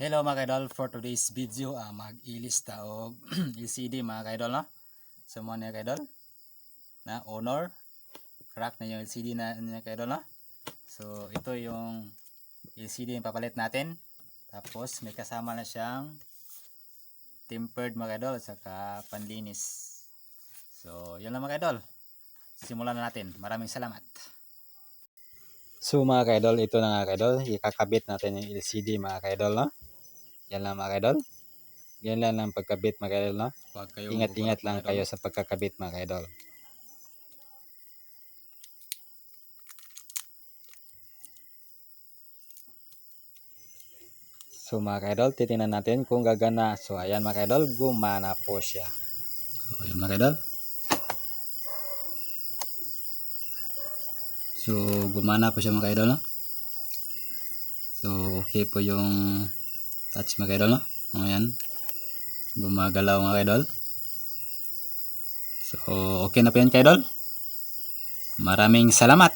Hello mga kaidol, for today's video mag-ilista og LCD mga kaidol, no? So mo niya kaidol na honor crack na yung LCD na niya kaidol, no? So ito yung LCD yung papalit natin. Tapos may kasama na siyang tempered mga kaidol saka panlinis. So yun lang mga kaidol. Simulan na natin. Maraming salamat. So mga kaidol, ito na nga kaidol, ikakabit natin yung LCD mga kaidol, no? Yan lang mga kaidol. Yan lang ang pagkabit mga kaidol, no? Ingat-ingat lang kayo sa pagkakabit mga kaidol. So mga kaidol, titingnan natin kung gagana. So ayan mga kaidol, gumana po siya. So ayan mga kaidol. So gumana po siya mga kaidol, no? So okay po yung touch mga kaidol, no? Ayan. Gumagalaw mga kaidol. So okay na po yan kaidol. Maraming salamat.